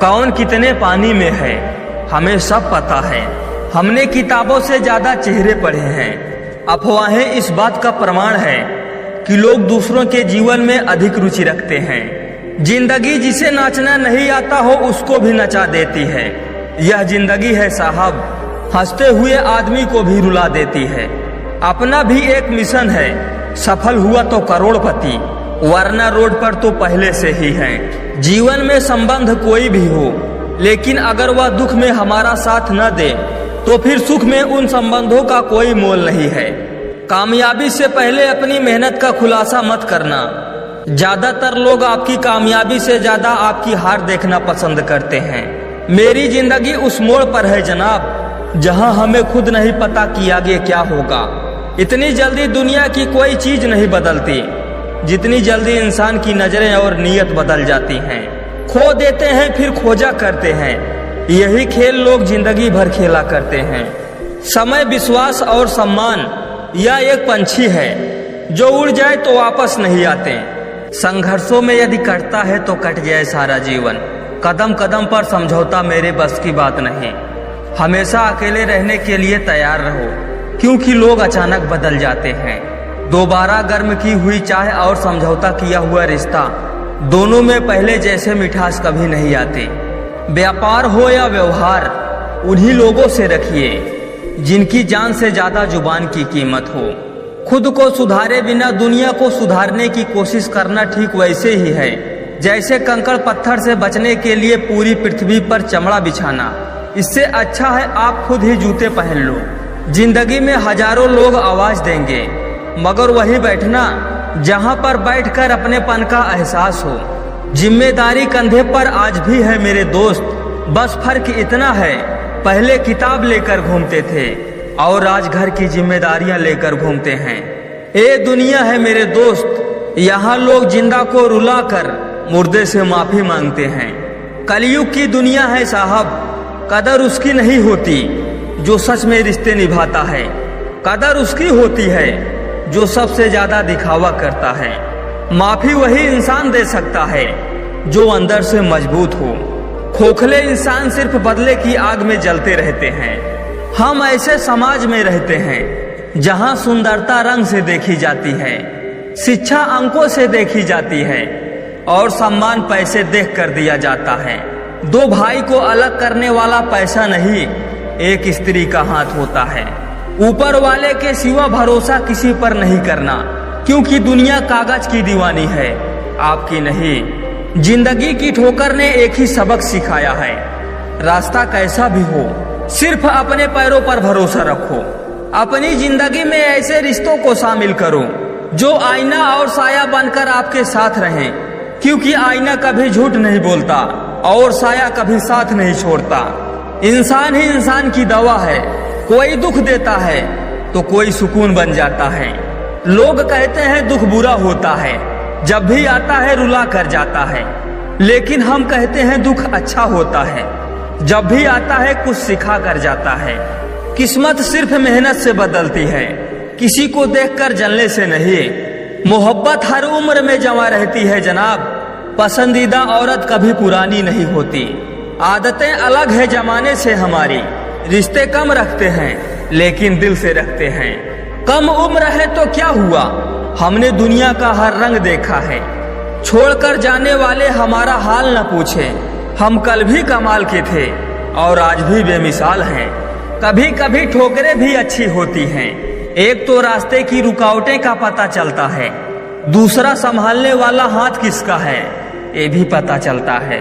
कौन कितने पानी में है हमें सब पता है। हमने किताबों से ज्यादा चेहरे पढ़े हैं। अफवाहें इस बात का प्रमाण है कि लोग दूसरों के जीवन में अधिक रुचि रखते हैं। जिंदगी जिसे नाचना नहीं आता हो उसको भी नचा देती है। यह जिंदगी है साहब, हंसते हुए आदमी को भी रुला देती है। अपना भी एक मिशन है, सफल हुआ तो करोड़पति, वरना रोड पर तो पहले से ही है। जीवन में संबंध कोई भी हो, लेकिन अगर वह दुख में हमारा साथ न दे तो फिर सुख में उन संबंधों का कोई मोल नहीं है। कामयाबी से पहले अपनी मेहनत का खुलासा मत करना। ज्यादातर लोग आपकी कामयाबी से ज्यादा आपकी हार देखना पसंद करते हैं। मेरी जिंदगी उस मोड़ पर है जनाब, जहां हमें खुद नहीं पता कि आगे क्या होगा। इतनी जल्दी दुनिया की कोई चीज नहीं बदलती जितनी जल्दी इंसान की नजरें और नीयत बदल जाती हैं। खो देते हैं फिर खोजा करते हैं, यही खेल लोग जिंदगी भर खेला करते हैं। समय, विश्वास और सम्मान यह एक पंछी है जो उड़ जाए तो वापस नहीं आते। संघर्षों में यदि कटता है तो कट जाए सारा जीवन। कदम कदम पर समझौता मेरे बस की बात नहीं। हमेशा अकेले रहने के लिए तैयार रहो, क्योंकि लोग अचानक बदल जाते हैं। दोबारा गर्म की हुई चाय और समझौता किया हुआ रिश्ता, दोनों में पहले जैसे मिठास कभी नहीं आती। व्यापार हो या व्यवहार, उन्हीं लोगों से रखिए जिनकी जान से ज्यादा जुबान की कीमत हो। खुद को सुधारे बिना दुनिया को सुधारने की कोशिश करना ठीक वैसे ही है जैसे कंकड़ पत्थर से बचने के लिए पूरी पृथ्वी पर चमड़ा बिछाना। इससे अच्छा है आप खुद ही जूते पहन लो। जिंदगी में हजारों लोग आवाज देंगे, मगर वही बैठना जहां पर बैठकर अपनेपन का एहसास हो। जिम्मेदारी कंधे पर आज भी है मेरे दोस्त, बस फर्क इतना है पहले किताब लेकर घूमते थे और आज घर की जिम्मेदारियां लेकर घूमते हैं। ए दुनिया है मेरे दोस्त, यहाँ लोग जिंदा को रुलाकर मुर्दे से माफी मांगते हैं। कलयुग की दुनिया है साहब, कदर उसकी नहीं होती जो सच में रिश्ते निभाता है। कदर उसकी होती है जो सबसे ज्यादा दिखावा करता है। माफी वही इंसान दे सकता है जो अंदर से मजबूत हो। खोखले इंसान सिर्फ बदले की आग में जलते रहते हैं। हम ऐसे समाज में रहते हैं जहां सुंदरता रंग से देखी जाती है, शिक्षा अंकों से देखी जाती है और सम्मान पैसे देख कर दिया जाता है। दो भाई को अलग करने वाला पैसा नहीं, एक स्त्री का हाथ होता है। ऊपर वाले के सिवा भरोसा किसी पर नहीं करना, क्योंकि दुनिया कागज की दीवानी है, आपकी नहीं। जिंदगी की ठोकर ने एक ही सबक सिखाया है, रास्ता कैसा भी हो सिर्फ अपने पैरों पर भरोसा रखो। अपनी जिंदगी में ऐसे रिश्तों को शामिल करो जो आईना और साया बनकर आपके साथ रहें, क्योंकि आईना कभी झूठ नहीं बोलता और साया कभी साथ नहीं छोड़ता। इंसान ही इंसान की दवा है, कोई दुख देता है तो कोई सुकून बन जाता है। लोग कहते हैं दुख बुरा होता है, जब भी आता है रुला कर जाता है, लेकिन हम कहते हैं दुख अच्छा होता है, जब भी आता है कुछ सिखा कर जाता है। किस्मत सिर्फ मेहनत से बदलती है, किसी को देखकर जलने से नहीं। मोहब्बत हर उम्र में जमा रहती है जनाब, पसंदीदा औरत कभी पुरानी नहीं होती। आदतें अलग है जमाने से हमारी, रिश्ते कम रखते हैं लेकिन दिल से रखते हैं। कम उम्र है तो क्या हुआ, हमने दुनिया का हर रंग देखा है। छोड़कर जाने वाले हमारा हाल न पूछे, हम कल भी कमाल के थे और आज भी बेमिसाल हैं। कभी कभी ठोकरें भी अच्छी होती हैं, एक तो रास्ते की रुकावटें का पता चलता है, दूसरा संभालने वाला हाथ किसका है ये भी पता चलता है।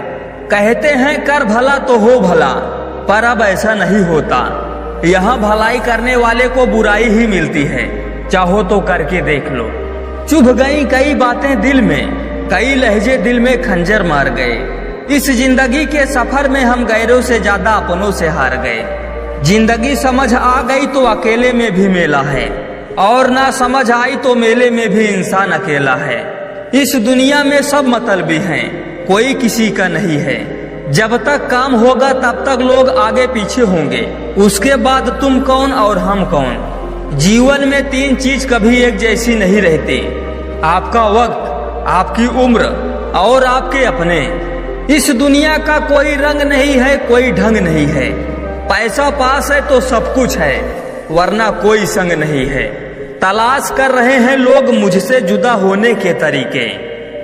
कहते हैं कर भला तो हो भला, पर अब ऐसा नहीं होता। यहाँ भलाई करने वाले को बुराई ही मिलती है, चाहो तो करके देख लो। चुभ गई कई बातें दिल में, कई लहजे दिल में खंजर मार गए। इस जिंदगी के सफर में हम गैरों से ज्यादा अपनों से हार गए। जिंदगी समझ आ गई तो अकेले में भी मेला है, और ना समझ आई तो मेले में भी इंसान अकेला है। इस दुनिया में सब मतलबी हैं, कोई किसी का नहीं है। जब तक काम होगा तब तक लोग आगे पीछे होंगे, उसके बाद तुम कौन और हम कौन। जीवन में तीन चीज कभी एक जैसी नहीं रहती, आपका वक्त, आपकी उम्र और आपके अपने। इस दुनिया का कोई रंग नहीं है, कोई ढंग नहीं है। पैसा पास है तो सब कुछ है, वरना कोई संग नहीं है। तलाश कर रहे हैं लोग मुझसे जुदा होने के तरीके।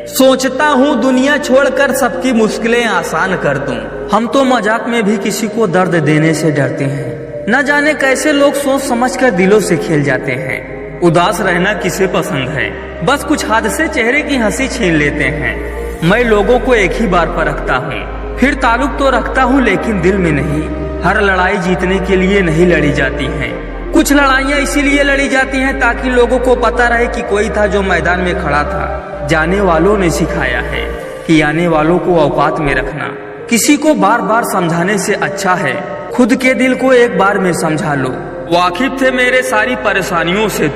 सोचता हूँ दुनिया छोड़कर सबकी मुश्किलें आसान कर दूं। हम तो मजाक में भी किसी को दर्द देने से डरते हैं। न जाने कैसे लोग सोच समझकर दिलों से खेल जाते हैं। उदास रहना किसे पसंद है, बस कुछ हद से चेहरे की हंसी छीन लेते हैं। मैं लोगों को एक ही बार परखता हूँ, फिर ताल्लुक तो रखता हूँ लेकिन दिल में नहीं। हर लड़ाई जीतने के लिए नहीं लड़ी जाती है, कुछ लड़ाइयाँ इसीलिए लड़ी जाती हैं ताकि लोगों को पता रहे कि कोई था जो मैदान में खड़ा था। जाने वालों ने सिखाया है कि आने वालों को औकात में रखना। किसी को बार बार समझाने से अच्छा है खुद के दिल को एक बार में समझा लो। वाकिफ थे मेरे सारी परेशानियों से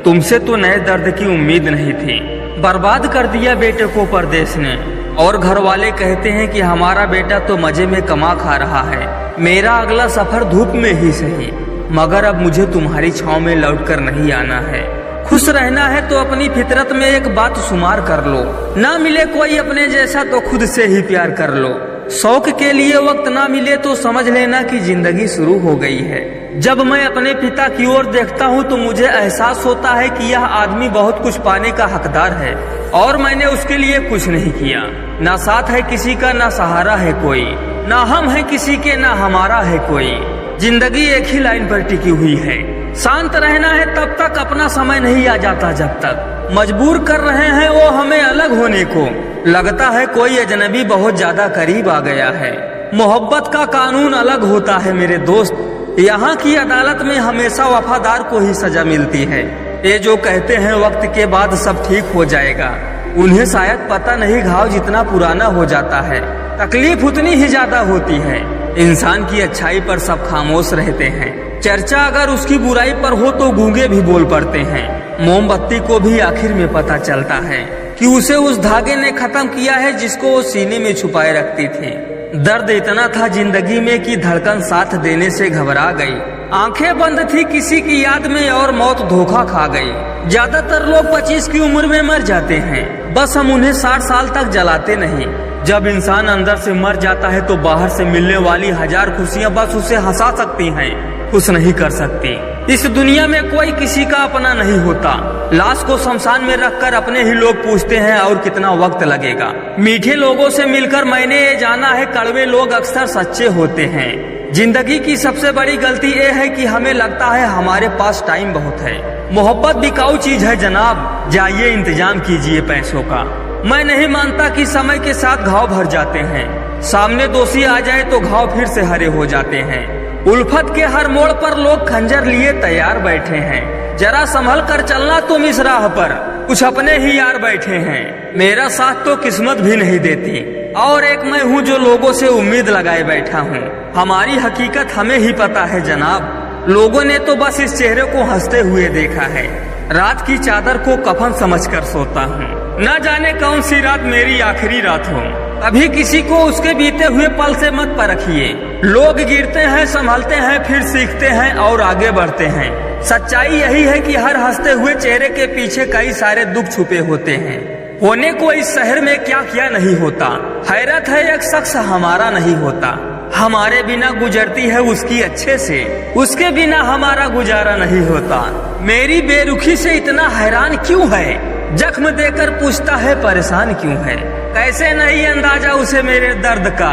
तुमसे तो नए दर्द की उम्मीद नहीं थी। बर्बाद कर दिया बेटे को परदेश ने, और घर वाले कहते हैं कि हमारा बेटा तो मजे में कमा खा रहा है। मेरा अगला सफर धूप में ही सही, मगर अब मुझे तुम्हारी छांव में लौटकर नहीं आना है। खुश रहना है तो अपनी फितरत में एक बात शुमार कर लो, ना मिले कोई अपने जैसा तो खुद से ही प्यार कर लो। शौक के लिए वक्त ना मिले तो समझ लेना कि जिंदगी शुरू हो गई है। जब मैं अपने पिता की ओर देखता हूँ तो मुझे एहसास होता है कि यह आदमी बहुत कुछ पाने का हकदार है और मैंने उसके लिए कुछ नहीं किया। ना साथ है किसी का, ना सहारा है कोई, ना हम है किसी के, ना हमारा है कोई। जिंदगी एक ही लाइन पर टिकी हुई है। शांत रहना है तब तक अपना समय नहीं आ जाता, जब तक मजबूर कर रहे हैं वो हमें अलग होने को। लगता है कोई अजनबी बहुत ज्यादा करीब आ गया है। मोहब्बत का कानून अलग होता है मेरे दोस्त। यहाँ की अदालत में हमेशा वफादार को ही सजा मिलती है। ये जो कहते हैं वक्त के बाद सब ठीक हो जाएगा, उन्हें शायद पता नहीं घाव जितना पुराना हो जाता है तकलीफ उतनी ही ज्यादा होती है। इंसान की अच्छाई पर सब खामोश रहते हैं, चर्चा अगर उसकी बुराई पर हो तो गूंगे भी बोल पड़ते हैं। मोमबत्ती को भी आखिर में पता चलता है कि उसे उस धागे ने खत्म किया है जिसको वो सीने में छुपाए रखती थी। दर्द इतना था जिंदगी में कि धड़कन साथ देने से घबरा गई। आंखें बंद थी किसी की याद में और मौत धोखा खा गई। ज्यादातर लोग 25 की उम्र में मर जाते हैं, बस हम उन्हें 60 साल तक जलाते नहीं। जब इंसान अंदर से मर जाता है तो बाहर से मिलने वाली 1000 खुशियाँ बस उसे हंसा सकती हैं, खुश नहीं कर सकती। इस दुनिया में कोई किसी का अपना नहीं होता। लाश को शमशान में रखकर अपने ही लोग पूछते हैं और कितना वक्त लगेगा। मीठे लोगों से मिलकर मैंने ये जाना है कड़वे लोग अक्सर सच्चे होते हैं। जिंदगी की सबसे बड़ी गलती ये है कि हमें लगता है हमारे पास टाइम बहुत है। मोहब्बत बिकाऊ चीज है जनाब, जाइए इंतजाम कीजिए पैसों का। मैं नहीं मानता कि समय के साथ घाव भर जाते हैं। सामने दोषी आ जाए तो घाव फिर से हरे हो जाते हैं। उल्फत के हर मोड़ पर लोग खंजर लिए तैयार बैठे हैं। जरा संभल कर चलना तुम इस राह पर, कुछ अपने ही यार बैठे हैं। मेरा साथ तो किस्मत भी नहीं देती, और एक मैं हूँ जो लोगों से उम्मीद लगाए बैठा हूँ। हमारी हकीकत हमें ही पता है जनाब, लोगों ने तो बस इस चेहरे को हंसते हुए देखा है। रात की चादर को कफन समझकर सोता हूँ, न जाने कौन सी रात मेरी आखिरी रात हो। कभी किसी को उसके बीते हुए पल से मत परखिए। लोग गिरते हैं, संभलते हैं, फिर सीखते हैं और आगे बढ़ते हैं। सच्चाई यही है कि हर हंसते हुए चेहरे के पीछे कई सारे दुख छुपे होते हैं। होने को इस शहर में क्या क्या नहीं होता। हैरत है एक शख्स हमारा नहीं होता। हमारे बिना गुजरती है उसकी अच्छे से, उसके बिना हमारा गुजारा नहीं होता। मेरी बेरुखी से इतना हैरान क्यों है, जख्म देकर पूछता है परेशान क्यों है। कैसे नहीं अंदाजा उसे मेरे दर्द का,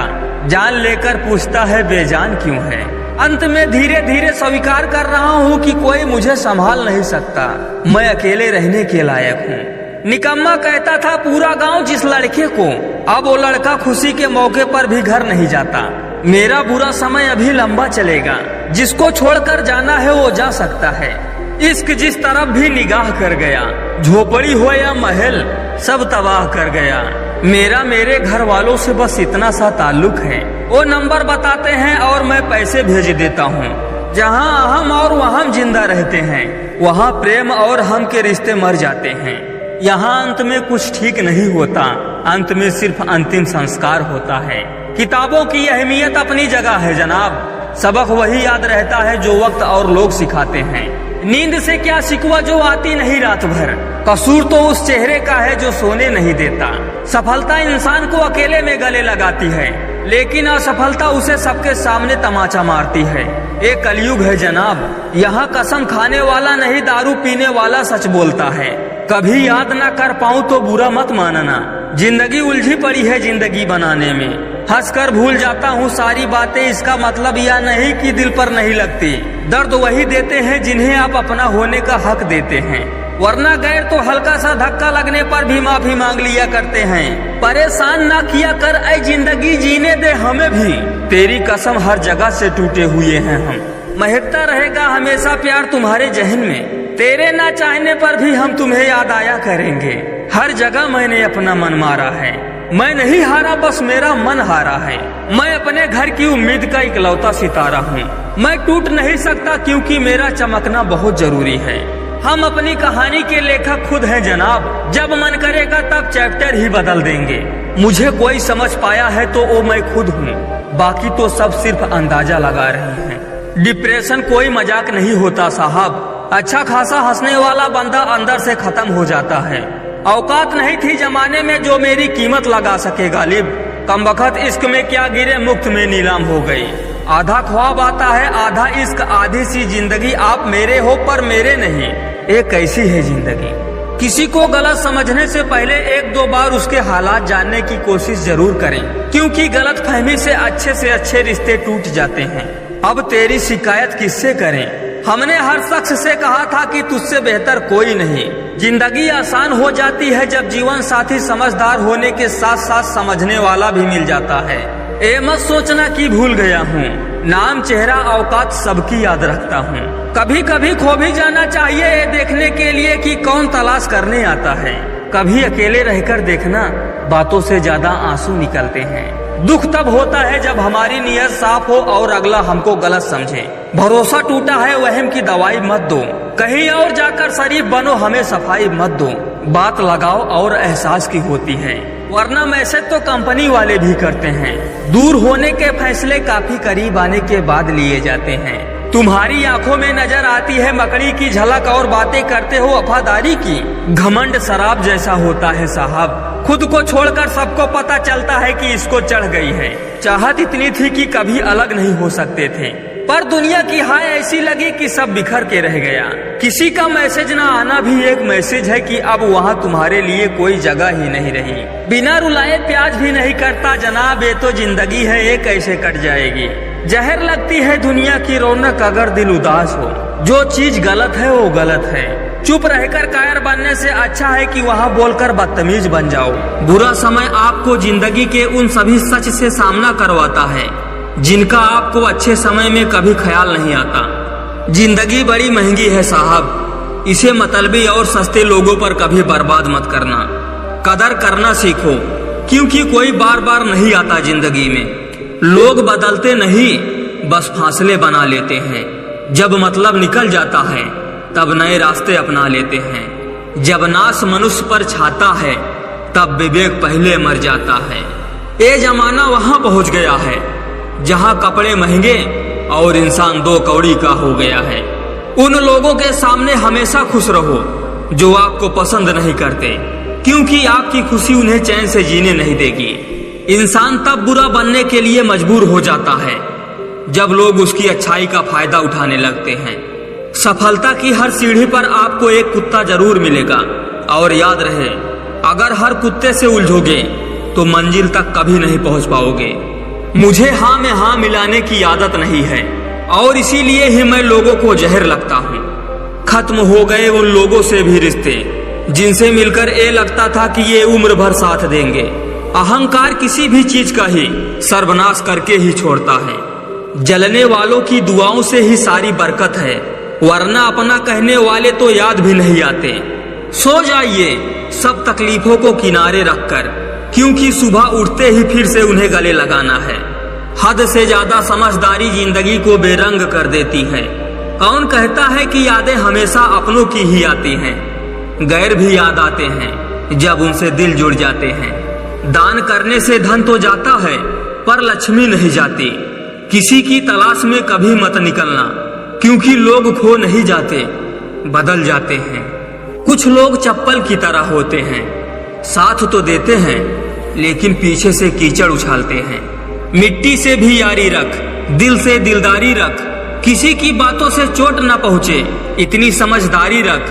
जान लेकर पूछता है बेजान क्यों है। अंत में धीरे धीरे स्वीकार कर रहा हूँ कि कोई मुझे संभाल नहीं सकता। मैं अकेले रहने के लायक हूँ। निकम्मा कहता था पूरा गांव जिस लड़के को, अब वो लड़का खुशी के मौके पर भी घर नहीं जाता। मेरा बुरा समय अभी लंबा चलेगा, जिसको छोड़कर जाना है वो जा सकता है। इश्क जिस तरफ भी निगाह कर गया, झोपड़ी हो या महल सब तबाह कर गया। मेरा मेरे घर वालों से बस इतना सा ताल्लुक है, वो नंबर बताते हैं और मैं पैसे भेज देता हूँ। जहाँ हम और वहाँ जिंदा रहते हैं, वहाँ प्रेम और हम के रिश्ते मर जाते हैं। यहाँ अंत में कुछ ठीक नहीं होता, अंत में सिर्फ अंतिम संस्कार होता है। किताबों की अहमियत अपनी जगह है जनाब, सबक वही याद रहता है जो वक्त और लोग सिखाते हैं। नींद से क्या शिकवा जो आती नहीं रात भर, कसूर तो उस चेहरे का है जो सोने नहीं देता। सफलता इंसान को अकेले में गले लगाती है, लेकिन असफलता उसे सबके सामने तमाचा मारती है। एक कलयुग है जनाब, यहाँ कसम खाने वाला नहीं दारू पीने वाला सच बोलता है। कभी याद ना कर पाऊँ तो बुरा मत मानना, जिंदगी उलझी पड़ी है जिंदगी बनाने में। हंसकर भूल जाता हूँ सारी बातें, इसका मतलब यह नहीं कि दिल पर नहीं लगती। दर्द वही देते हैं जिन्हें आप अपना होने का हक देते हैं, वरना गैर तो हल्का सा धक्का लगने पर भी माफी मांग लिया करते हैं। परेशान ना किया कर ऐ जिंदगी, जीने दे हमें भी, तेरी कसम हर जगह से टूटे हुए हैं हम। महकता रहेगा हमेशा प्यार तुम्हारे जहन में, तेरे ना चाहने पर भी हम तुम्हें याद आया करेंगे। हर जगह मैंने अपना मन मारा है, मैं नहीं हारा बस मेरा मन हारा है। मैं अपने घर की उम्मीद का इकलौता सितारा हूँ, मैं टूट नहीं सकता क्योंकि मेरा चमकना बहुत जरूरी है। हम अपनी कहानी के लेखक खुद हैं जनाब, जब मन करेगा तब चैप्टर ही बदल देंगे। मुझे कोई समझ पाया है तो वो मैं खुद हूँ, बाकी तो सब सिर्फ अंदाजा लगा रहे हैं। डिप्रेशन कोई मजाक नहीं होता साहब, अच्छा खासा हंसने वाला बंदा अंदर से खत्म हो जाता है। औकात नहीं थी जमाने में जो मेरी कीमत लगा सके गालिब, कमबख्त इश्क में क्या गिरे मुफ्त में नीलाम हो गई। आधा ख्वाब आता है आधा इश्क, आधी सी जिंदगी आप मेरे हो पर मेरे नहीं। ये कैसी है जिंदगी, किसी को गलत समझने से पहले एक दो बार उसके हालात जानने की कोशिश जरूर करें, क्योंकि गलत फहमी से अच्छे रिश्ते टूट जाते हैं। अब तेरी शिकायत किससे करें, हमने हर शख्स से कहा था कि तुझसे बेहतर कोई नहीं। जिंदगी आसान हो जाती है जब जीवन साथी समझदार होने के साथ साथ समझने वाला भी मिल जाता है। ए मत सोचना कि भूल गया हूँ, नाम चेहरा औकात सबकी याद रखता हूँ। कभी कभी खो भी जाना चाहिए ये देखने के लिए कि कौन तलाश करने आता है। कभी अकेले रहकर देखना, बातों से ज्यादा आंसू निकलते हैं। दुख तब होता है जब हमारी नीयत साफ हो और अगला हमको गलत समझे। भरोसा टूटा है वहम की दवाई मत दो, कहीं और जाकर शरीफ बनो हमें सफाई मत दो। बात लगाओ और एहसास की होती है, वरना मैसेज तो कंपनी वाले भी करते हैं। दूर होने के फैसले काफी करीब आने के बाद लिए जाते हैं। तुम्हारी आंखों में नजर आती है मकड़ी की झलक और बातें करते हो वफादारी की। घमंड शराब जैसा होता है साहब, खुद को छोड़कर सबको पता चलता है कि इसको चढ़ गई है। चाहत इतनी थी कि कभी अलग नहीं हो सकते थे, पर दुनिया की हाय ऐसी लगी कि सब बिखर के रह गया। किसी का मैसेज ना आना भी एक मैसेज है कि अब वहाँ तुम्हारे लिए कोई जगह ही नहीं रही। बिना रुलाए प्याज भी नहीं करता जनाब, ये तो जिंदगी है ये कैसे कट जाएगी। जहर लगती है दुनिया की रौनक अगर दिल उदास हो, जो चीज गलत है वो गलत है। चुप रहकर कायर बनने से अच्छा है कि वहाँ बोलकर बदतमीज बन जाओ। बुरा समय आपको जिंदगी के उन सभी सच से सामना करवाता है जिनका आपको अच्छे समय में कभी ख्याल नहीं आता। जिंदगी बड़ी महंगी है साहब, इसे मतलबी और सस्ते लोगों पर कभी बर्बाद मत करना। कदर करना सीखो, क्योंकि कोई बार बार नहीं आता जिंदगी में। लोग बदलते नहीं, बस फासले बना लेते हैं। जब मतलब निकल जाता है तब नए रास्ते अपना लेते हैं। जब नाश मनुष्य पर छाता है तब विवेक पहले मर जाता है। ये जमाना वहां पहुंच गया है जहां कपड़े महंगे और इंसान दो कौड़ी का हो गया है। उन लोगों के सामने हमेशा खुश रहो जो आपको पसंद नहीं करते, क्योंकि आपकी खुशी उन्हें चैन से जीने नहीं देगी। इंसान तब बुरा बनने के लिए मजबूर हो जाता है जब लोग उसकी अच्छाई का फायदा उठाने लगते हैं। सफलता की हर सीढ़ी पर आपको एक कुत्ता जरूर मिलेगा, और याद रहे अगर हर कुत्ते से उलझोगे तो मंजिल तक कभी नहीं पहुंच पाओगे। मुझे हाँ में हाँ मिलाने की आदत नहीं है, और इसीलिए ही मैं लोगों को जहर लगता हूँ। खत्म हो गए उन लोगों से भी रिश्ते जिनसे मिलकर ये लगता था कि ये उम्र भर साथ देंगे। अहंकार किसी भी चीज का ही सर्वनाश करके ही छोड़ता है। जलने वालों की दुआओं से ही सारी बरकत है, वरना अपना कहने वाले तो याद भी नहीं आते। सो जाइए सब तकलीफों को किनारे रखकर, क्योंकि सुबह उठते ही फिर से उन्हें गले लगाना है। हद से ज्यादा समझदारी जिंदगी को बेरंग कर देती है। कौन कहता है कि यादें हमेशा अपनों की ही आती हैं? गैर भी याद आते हैं जब उनसे दिल जुड़ जाते हैं। दान करने से धन तो जाता है पर लक्ष्मी नहीं जाती। किसी की तलाश में कभी मत निकलना, क्योंकि लोग खो नहीं जाते, बदल जाते हैं। कुछ लोग चप्पल की तरह होते हैं, साथ तो देते हैं लेकिन पीछे से कीचड़ उछालते हैं। मिट्टी से भी यारी रख, दिल से दिलदारी रख, किसी की बातों से चोट न पहुँचे इतनी समझदारी रख।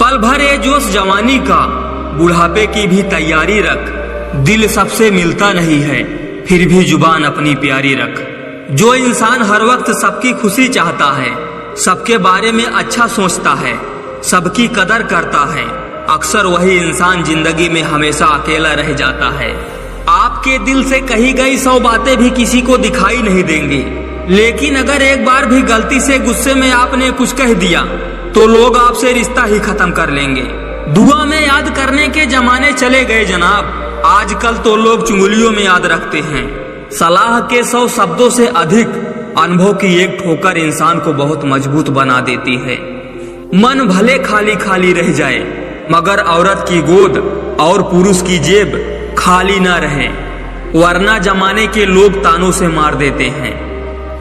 पल भर ये जोश जवानी का, बुढ़ापे की भी तैयारी रख। दिल सबसे मिलता नहीं है, फिर भी जुबान अपनी प्यारी रख। जो इंसान हर वक्त सबकी खुशी चाहता है, सबके बारे में अच्छा सोचता है, सबकी कदर करता है, अक्सर वही इंसान जिंदगी में हमेशा अकेला रह जाता है। आपके दिल से कही गई 100 बातें भी किसी को दिखाई नहीं देंगी, लेकिन अगर एक बार भी गलती से गुस्से में आपने कुछ कह दिया तो लोग आपसे रिश्ता ही खत्म कर लेंगे। दुआ में याद करने के जमाने चले गए जनाब, आजकल तो लोग चुंगलियों में याद रखते हैं। सलाह के 100 शब्दों से अधिक अनुभव की एक ठोकर इंसान को बहुत मजबूत बना देती है। मन भले खाली खाली रह जाए, मगर औरत की गोद और पुरुष की जेब खाली ना रहे, वरना जमाने के लोग तानों से मार देते हैं।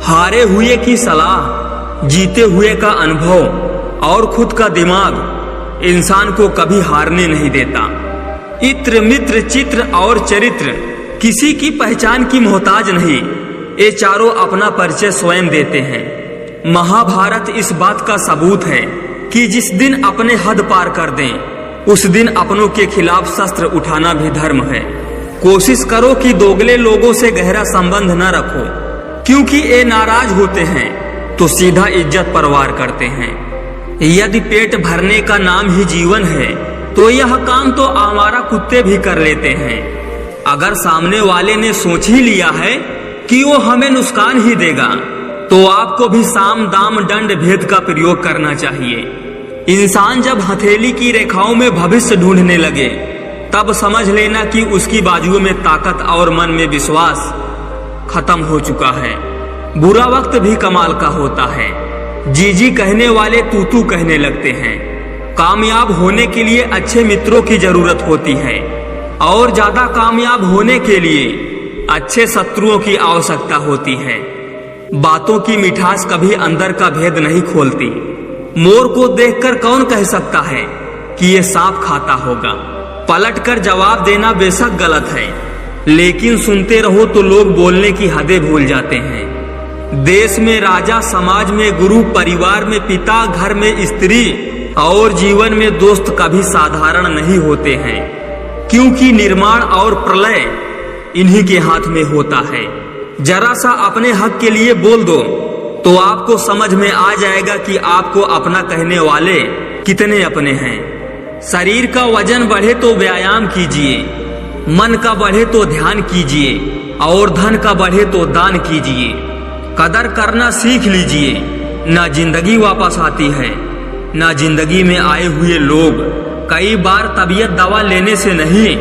हारे हुए की सलाह, जीते हुए का अनुभव और खुद का दिमाग इंसान को कभी हारने नहीं देता। इत्र मित्र चित्र और चरित्र किसी की पहचान की मोहताज नहीं, ये चारों अपना परिचय स्वयं देते हैं। महाभारत इस बात का सबूत है कि जिस दिन अपने हद पार कर दें उस दिन अपनों के खिलाफ शस्त्र उठाना भी धर्म है। कोशिश करो कि दोगले लोगों से गहरा संबंध न रखो, क्योंकि ये नाराज होते हैं तो सीधा इज्जत पर वार करते हैं। यदि पेट भरने का नाम ही जीवन है तो यह काम तो आवारा कुत्ते भी कर लेते हैं। अगर सामने वाले ने सोच ही लिया है कि वो हमें नुकसान ही देगा तो आपको भी साम दाम दंड भेद का प्रयोग करना चाहिए। इंसान जब हथेली की रेखाओं में भविष्य ढूंढने लगे तब समझ लेना कि उसकी बाजुओं में ताकत और मन में विश्वास खत्म हो चुका है। बुरा वक्त भी कमाल का होता है, जी जी कहने वाले तू तू कहने लगते हैं। कामयाब होने के लिए अच्छे मित्रों की जरूरत होती है और ज्यादा कामयाब होने के लिए अच्छे शत्रुओं की आवश्यकता होती है। बातों की मिठास कभी अंदर का भेद नहीं खोलती। मोर को देखकर कौन कह सकता है कि ये सांप खाता होगा। पलटकर जवाब देना बेशक गलत है, लेकिन सुनते रहो तो लोग बोलने की हदें भूल जाते हैं। देश में राजा, समाज में गुरु, परिवार में पिता, घर में स्त्री और जीवन में दोस्त कभी साधारण नहीं होते हैं, क्योंकि निर्माण और प्रलय इन्हीं के हाथ में होता है। जरा सा अपने हक के लिए बोल दो तो आपको समझ में आ जाएगा कि आपको अपना कहने वाले कितने अपने हैं। शरीर का वजन बढ़े तो व्यायाम कीजिए, मन का बढ़े तो ध्यान कीजिए और धन का बढ़े तो दान कीजिए। कदर करना सीख लीजिए, ना जिंदगी वापस आती है, ना जिंदगी में आए हुए लोग। कई बार तबीयत दवा लेने से नहीं,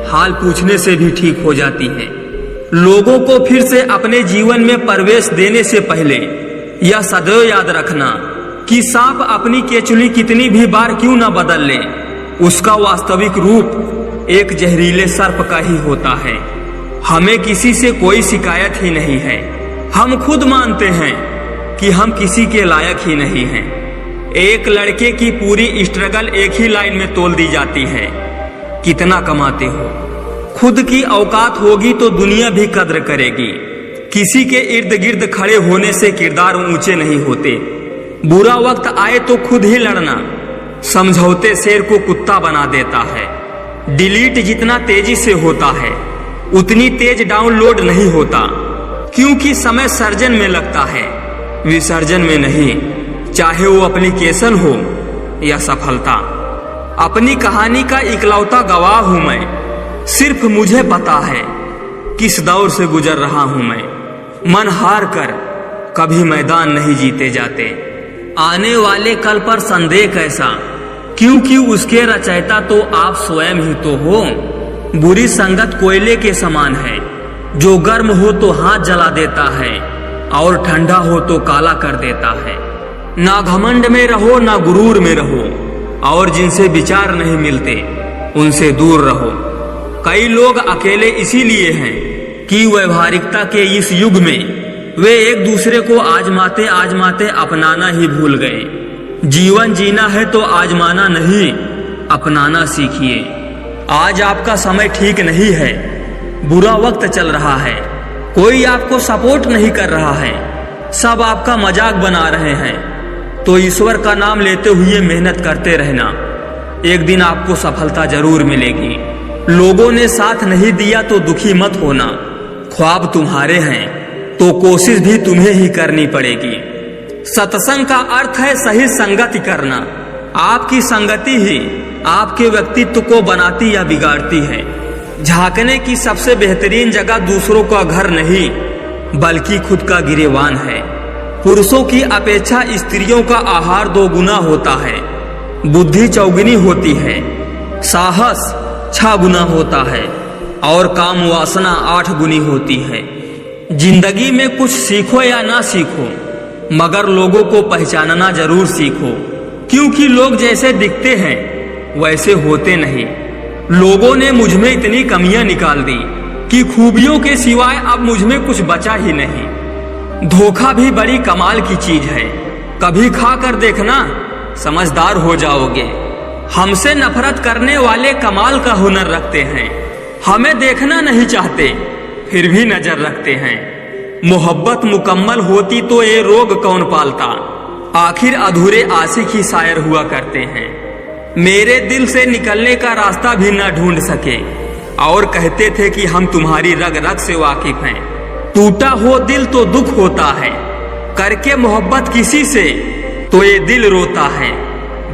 हाल पूछने से भी ठीक हो जाती है। लोगों को फिर से अपने जीवन में प्रवेश देने से पहले यह सदैव याद रखना कि सांप अपनी केचुली कितनी भी बार क्यों न बदल ले, उसका वास्तविक रूप एक जहरीले सर्प का ही होता है। हमें किसी से कोई शिकायत ही नहीं है। हम खुद मानते हैं कि हम किसी के लायक ही नहीं हैं। एक लड़के की पूरी स्ट्रगल एक ही लाइन में तोल दी जाती है, कितना कमाते हो। खुद की औकात होगी तो दुनिया भी कद्र करेगी। किसी के इर्द गिर्द खड़े होने से किरदार ऊंचे नहीं होते। बुरा वक्त आए तो खुद ही लड़ना समझौते शेर को कुत्ता बना देता है। डिलीट जितना तेजी से होता है उतनी तेज डाउनलोड नहीं होता, क्योंकि समय सर्जन में लगता है, विसर्जन में नहीं। चाहे वो एप्लीकेशन हो या सफलता, अपनी कहानी का इकलौता गवाह हूं मैं। सिर्फ मुझे पता है किस दौर से गुजर रहा हूं मैं। मन हार कर कभी मैदान नहीं जीते जाते। आने वाले कल पर संदेह कैसा, क्योंकि उसके रचयिता तो आप स्वयं ही तो हो। बुरी संगत कोयले के समान है, जो गर्म हो तो हाथ जला देता है और ठंडा हो तो काला कर देता है। ना घमंड में रहो ना गुरूर में रहो, और जिनसे विचार नहीं मिलते उनसे दूर रहो। कई लोग अकेले इसीलिए हैं कि व्यवहारिकता के इस युग में वे एक दूसरे को आजमाते आजमाते अपनाना ही भूल गए। जीवन जीना है तो आजमाना नहीं, अपनाना सीखिए। आज आपका समय ठीक नहीं है, बुरा वक्त चल रहा है, कोई आपको सपोर्ट नहीं कर रहा है, सब आपका मजाक बना रहे हैं, तो ईश्वर का नाम लेते हुए मेहनत करते रहना। एक दिन आपको सफलता जरूर मिलेगी। लोगों ने साथ नहीं दिया तो दुखी मत होना। ख्वाब तुम्हारे हैं तो कोशिश भी तुम्हें ही करनी पड़ेगी। सत्संग का अर्थ है सही संगति करना। आपकी संगति ही आपके व्यक्तित्व को बनाती या बिगाड़ती है। झांकने की सबसे बेहतरीन जगह दूसरों का घर नहीं बल्कि खुद का गिरेबान है। पुरुषों की अपेक्षा स्त्रियों का आहार 2 गुना होता है, बुद्धि 4 गुनी होती है, साहस 6 गुना होता है और काम वासना 8 गुनी होती है। जिंदगी में कुछ सीखो या ना सीखो, मगर लोगों को पहचानना जरूर सीखो, क्योंकि लोग जैसे दिखते हैं वैसे होते नहीं। लोगों ने मुझ में इतनी कमियां निकाल दी कि खूबियों के सिवाय अब मुझ में कुछ बचा ही नहीं। धोखा भी बड़ी कमाल की चीज है, कभी खा कर देखना, समझदार हो जाओगे। हमसे नफरत करने वाले कमाल का हुनर रखते हैं, हमें देखना नहीं चाहते फिर भी नजर रखते हैं। मोहब्बत मुकम्मल होती तो ये रोग कौन पालता, आखिर अधूरे आशिक ही शायर हुआ करते हैं। मेरे दिल से निकलने का रास्ता भी न ढूंढ सके और कहते थे कि हम तुम्हारी रग रग से वाकिफ हैं। टूटा हो दिल तो दुख होता है, करके मोहब्बत किसी से तो ये दिल रोता है।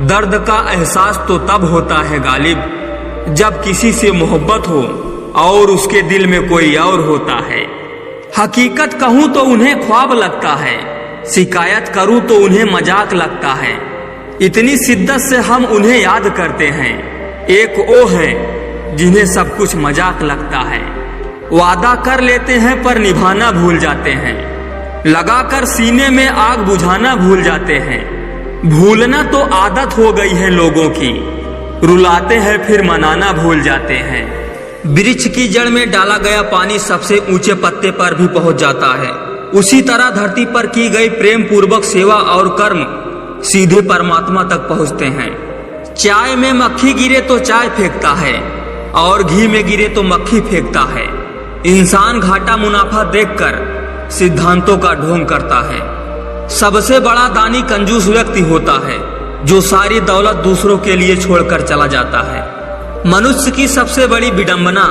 दर्द का एहसास तो तब होता है गालिब, जब किसी से मोहब्बत हो और उसके दिल में कोई और होता है। हकीकत कहूँ तो उन्हें ख्वाब लगता है, शिकायत करूँ तो उन्हें मजाक लगता है। इतनी शिद्दत से हम उन्हें याद करते हैं, एक वो है जिन्हें सब कुछ मजाक लगता है। वादा कर लेते हैं पर निभाना भूल जाते हैं, लगाकर सीने में आग बुझाना भूल जाते हैं। भूलना तो आदत हो गई है लोगों की, रुलाते हैं फिर मनाना भूल जाते हैं। वृक्ष की जड़ में डाला गया पानी सबसे ऊंचे पत्ते पर भी पहुंच जाता है, उसी तरह धरती पर की गई प्रेम पूर्वक सेवा और कर्म सीधे परमात्मा तक पहुंचते हैं। चाय में मक्खी गिरे तो चाय फेंकता है और घी में गिरे तो मक्खी फेंकता है। इंसान घाटा मुनाफा देखकर सिद्धांतों का ढोंग करता है। सबसे बड़ा दानी कंजूस व्यक्ति होता है जो सारी दौलत दूसरों के लिए छोड़कर चला जाता है। मनुष्य की सबसे बड़ी विडंबना,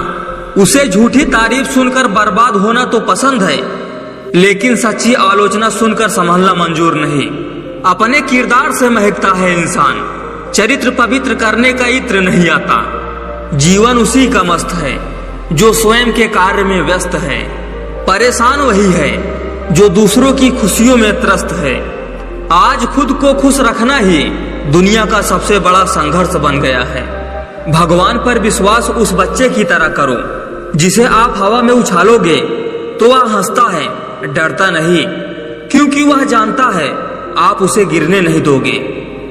उसे झूठी तारीफ सुनकर बर्बाद होना तो पसंद है, लेकिन सच्ची आलोचना सुनकर संभलना मंजूर नहीं। अपने किरदार से महकता है इंसान, चरित्र पवित्र करने का इत्र नहीं आता। जीवन उसी का मस्त है जो स्वयं के कार्य में व्यस्त है। परेशान वही है जो दूसरों की खुशियों में त्रस्त है। आज खुद को खुश रखना ही दुनिया का सबसे बड़ा संघर्ष बन गया है। भगवान पर विश्वास उस बच्चे की तरह करो जिसे आप हवा में उछालोगे तो वह हंसता है, डरता नहीं, क्योंकि वह जानता है आप उसे गिरने नहीं दोगे।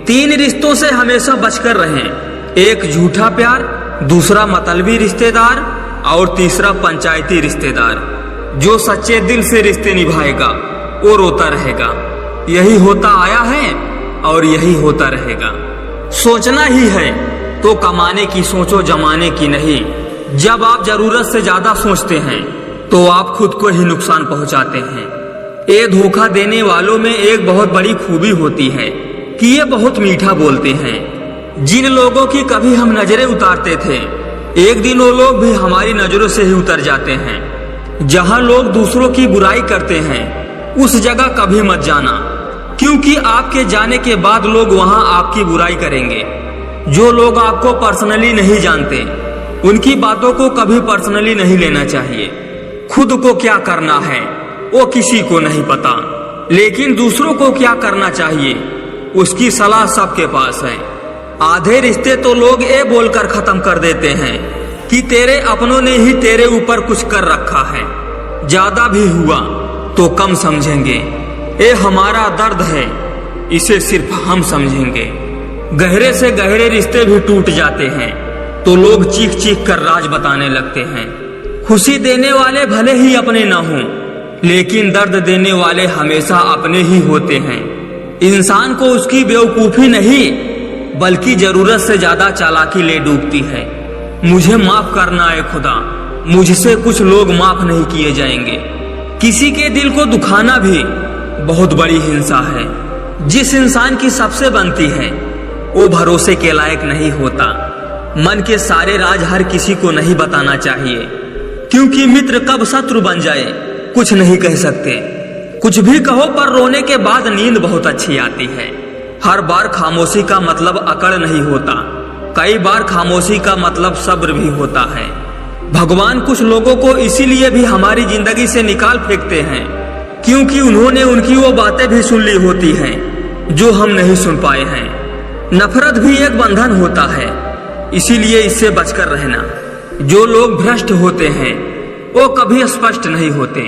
3 रिश्तों से हमेशा बचकर रहें, एक झूठा प्यार, दूसरा मतलबी रिश्तेदार और तीसरा पंचायती रिश्तेदार। जो सच्चे दिल से रिश्ते निभाएगा वो रोता रहेगा। यही होता आया है और यही होता रहेगा। सोचना ही है तो कमाने की सोचो, जमाने की नहीं। जब आप जरूरत से ज्यादा सोचते हैं तो आप खुद को ही नुकसान पहुंचाते हैं। ये धोखा देने वालों में एक बहुत बड़ी खूबी होती है कि ये बहुत मीठा बोलते हैं। जिन लोगों की कभी हम नजरें उतारते थे, एक दिन वो लोग भी हमारी नजरों से ही उतर जाते हैं। जहां लोग दूसरों की बुराई करते हैं उस जगह कभी मत जाना, क्योंकि आपके जाने के बाद लोग वहां आपकी बुराई करेंगे। जो लोग आपको पर्सनली नहीं जानते उनकी बातों को कभी पर्सनली नहीं लेना चाहिए। खुद को क्या करना है वो किसी को नहीं पता, लेकिन दूसरों को क्या करना चाहिए उसकी सलाह सबके पास है। आधे रिश्ते तो लोग ये बोलकर खत्म कर देते हैं कि तेरे अपनों ने ही तेरे ऊपर कुछ कर रखा है। ज्यादा भी हुआ तो कम समझेंगे, ये हमारा दर्द है, इसे सिर्फ हम समझेंगे। गहरे से गहरे रिश्ते भी टूट जाते हैं तो लोग चीख चीख कर राज बताने लगते हैं। खुशी देने वाले भले ही अपने न हों, लेकिन दर्द देने वाले हमेशा अपने ही होते हैं। इंसान को उसकी बेवकूफी नहीं बल्कि जरूरत से ज्यादा चालाकी ले डूबती है। मुझे माफ करना है खुदा, मुझसे कुछ लोग माफ नहीं किए जाएंगे। किसी के दिल को दुखाना भी बहुत बड़ी हिंसा है। जिस इंसान की सबसे बनती है वो भरोसे के लायक नहीं होता। मन के सारे राज हर किसी को नहीं बताना चाहिए, क्योंकि मित्र कब शत्रु बन जाए कुछ नहीं कह सकते। कुछ भी कहो पर रोने के बाद नींद बहुत अच्छी आती है। हर बार खामोशी का मतलब अकड़ नहीं होता, कई बार खामोशी का मतलब सब्र भी होता है। भगवान कुछ लोगों को इसीलिए भी हमारी जिंदगी से निकाल फेंकते हैं क्योंकि उन्होंने उनकी वो बातें भी सुन ली होती हैं जो हम नहीं सुन पाए हैं। नफरत भी एक बंधन होता है, इसीलिए इससे बचकर रहना। जो लोग भ्रष्ट होते हैं वो कभी स्पष्ट नहीं होते।